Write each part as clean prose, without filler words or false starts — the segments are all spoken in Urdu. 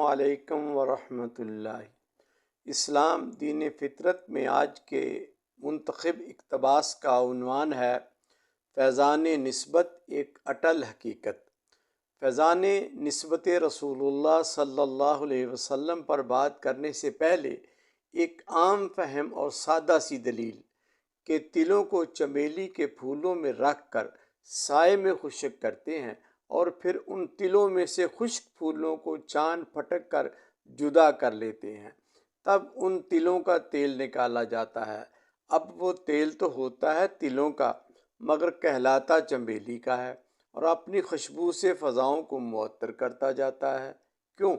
علیکم ورحمۃ اللہ۔ اسلام دین فطرت میں آج کے منتخب اقتباس کا عنوان ہے فیضان نسبت ایک اٹل حقیقت۔ فیضان نسبت رسول اللہ صلی اللہ علیہ وسلم پر بات کرنے سے پہلے ایک عام فہم اور سادہ سی دلیل کہ تلوں کو چمیلی کے پھولوں میں رکھ کر سائے میں خشک کرتے ہیں اور پھر ان تلوں میں سے خشک پھولوں کو چاند پھٹک کر جدا کر لیتے ہیں، تب ان تلوں کا تیل نکالا جاتا ہے۔ اب وہ تیل تو ہوتا ہے تلوں کا، مگر کہلاتا چمیلی کا ہے اور اپنی خوشبو سے فضاؤں کو معطر کرتا جاتا ہے۔ کیوں؟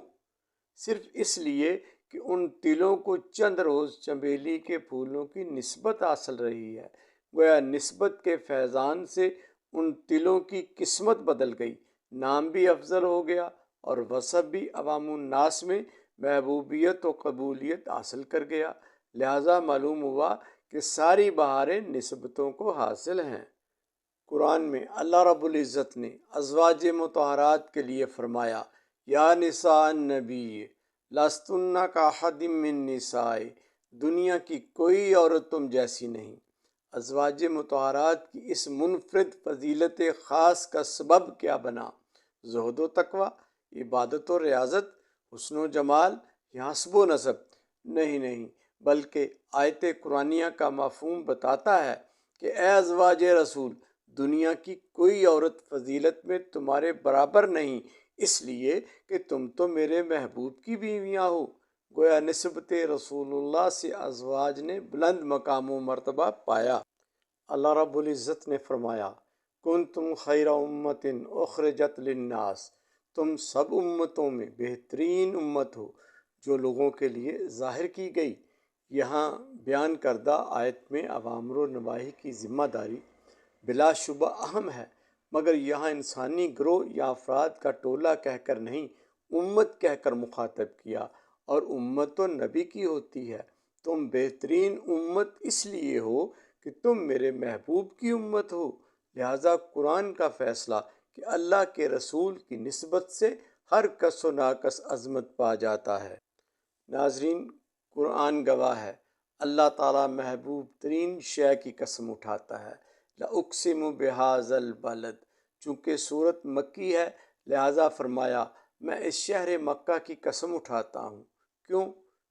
صرف اس لیے کہ ان تلوں کو چند روز چمیلی کے پھولوں کی نسبت حاصل رہی ہے۔ گویا نسبت کے فیضان سے ان تلوں کی قسمت بدل گئی، نام بھی افضل ہو گیا اور وصف بھی عوام الناس میں محبوبیت و قبولیت حاصل کر گیا۔ لہٰذا معلوم ہوا کہ ساری بہاریں نسبتوں کو حاصل ہیں۔ قرآن میں اللہ رب العزت نے ازواج مطہرات کے لیے فرمایا، یا نساء النبی لستن کاحد من نساء، دنیا کی کوئی عورت تم جیسی نہیں۔ ازواج مطہرات کی اس منفرد فضیلت خاص کا سبب کیا بنا؟ زہد و تقوی، عبادت و ریاضت، حسن و جمال یا حسب و نسب؟ نہیں، بلکہ آیت قرآنیہ کا مفہوم بتاتا ہے کہ اے ازواج رسول، دنیا کی کوئی عورت فضیلت میں تمہارے برابر نہیں، اس لیے کہ تم تو میرے محبوب کی بیویاں ہو۔ گویا نسبت رسول اللہ سے ازواج نے بلند مقام و مرتبہ پایا۔ اللہ رب العزت نے فرمایا، کنتم خیر امت اخرجت للناس، تم سب امتوں میں بہترین امت ہو جو لوگوں کے لیے ظاہر کی گئی۔ یہاں بیان کردہ آیت میں اوامر و نواہی کی ذمہ داری بلا شبہ اہم ہے، مگر یہاں انسانی گروہ یا افراد کا ٹولہ کہہ کر نہیں، امت کہہ کر مخاطب کیا، اور امت تو نبی کی ہوتی ہے۔ تم بہترین امت اس لیے ہو کہ تم میرے محبوب کی امت ہو۔ لہٰذا قرآن کا فیصلہ کہ اللہ کے رسول کی نسبت سے ہر کس و ناقص عظمت پا جاتا ہے۔ ناظرین، قرآن گواہ ہے، اللہ تعالیٰ محبوب ترین شے کی قسم اٹھاتا ہے، لَأُقْسِمُ بِهَٰذَا الْبَلَدِ۔ چونکہ صورت مکی ہے، لہٰذا فرمایا میں اس شہر مکہ کی قسم اٹھاتا ہوں۔ کیوں؟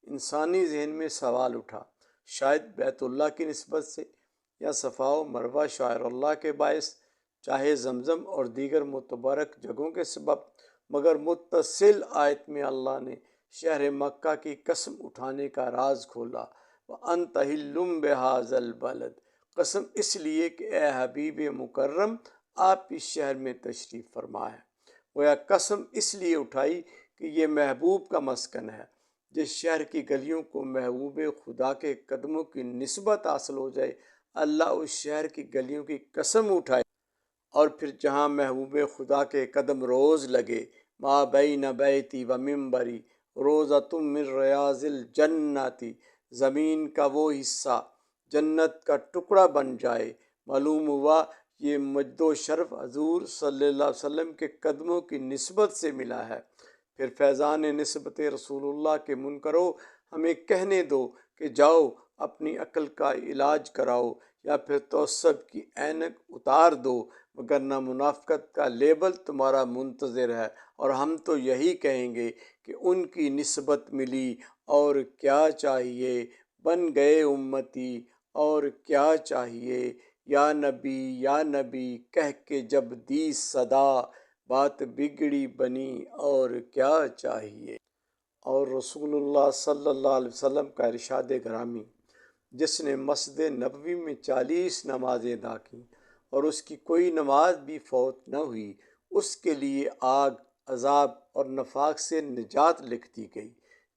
انسانی ذہن میں سوال اٹھا، شاید بیت اللہ کی نسبت سے، یا صفا و مروہ شعائر اللہ کے باعث، چاہے زمزم اور دیگر متبرک جگہوں کے سبب، مگر متصل آیت میں اللہ نے شہر مکہ کی قسم اٹھانے کا راز کھولا۔ وَأَنْتَ حِلٌّ بِهَٰذَا الْبَلَدِ، قسم اس لیے کہ اے حبیب مکرم آپ اس شہر میں تشریف فرما ہے۔ گویا قسم اس لیے اٹھائی کہ یہ محبوب کا مسکن ہے۔ جس شہر کی گلیوں کو محبوب خدا کے قدموں کی نسبت حاصل ہو جائے، اللہ اس شہر کی گلیوں کی قسم اٹھائے، اور پھر جہاں محبوب خدا کے قدم روز لگے، ما بین بیتی و منبری روضۃ من ریاض الجنۃ، زمین کا وہ حصہ جنت کا ٹکڑا بن جائے۔ معلوم ہوا یہ مجد و شرف حضور صلی اللہ علیہ وسلم کے قدموں کی نسبت سے ملا ہے۔ پھر فیضان نسبت رسول اللہ کے منکرو، ہمیں کہنے دو کہ جاؤ اپنی عقل کا علاج کراؤ، یا پھر تعصب کی اینک اتار دو، وگرنہ منافقت کا لیبل تمہارا منتظر ہے، اور ہم تو یہی کہیں گے کہ ان کی نسبت ملی اور کیا چاہیے، بن گئے امتی اور کیا چاہیے، یا نبی کہہ کے جب دی صدا، بات بگڑی بنی اور کیا چاہیے۔ اور رسول اللہ صلی اللہ علیہ وسلم کا ارشاد گرامی، جس نے مسجد نبوی میں 40 نمازیں ادا کیں اور اس کی کوئی نماز بھی فوت نہ ہوئی، اس کے لیے آگ، عذاب اور نفاق سے نجات لکھ دی گئی۔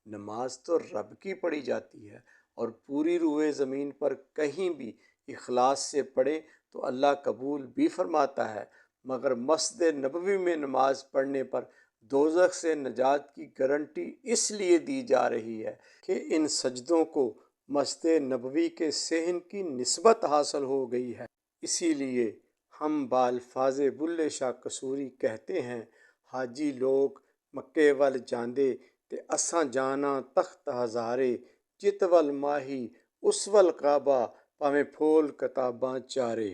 نماز تو رب کی پڑھی جاتی ہے، اور پوری روئے زمین پر کہیں بھی اخلاص سے پڑھیں تو اللہ قبول بھی فرماتا ہے، مگر مسجد نبوی میں نماز پڑھنے پر دوزخ سے نجات کی گارنٹی اس لیے دی جا رہی ہے کہ ان سجدوں کو مسجد نبوی کے صحن کی نسبت حاصل ہو گئی ہے۔ اسی لیے ہم بالفاظ بلے شاہ قصوری کہتے ہیں، حاجی لوگ مکے ول جاندے تے اساں جانا تخت ہزارے، جت ول ماہی اس ول کعبہ، پاویں پھول کتاباں چارے۔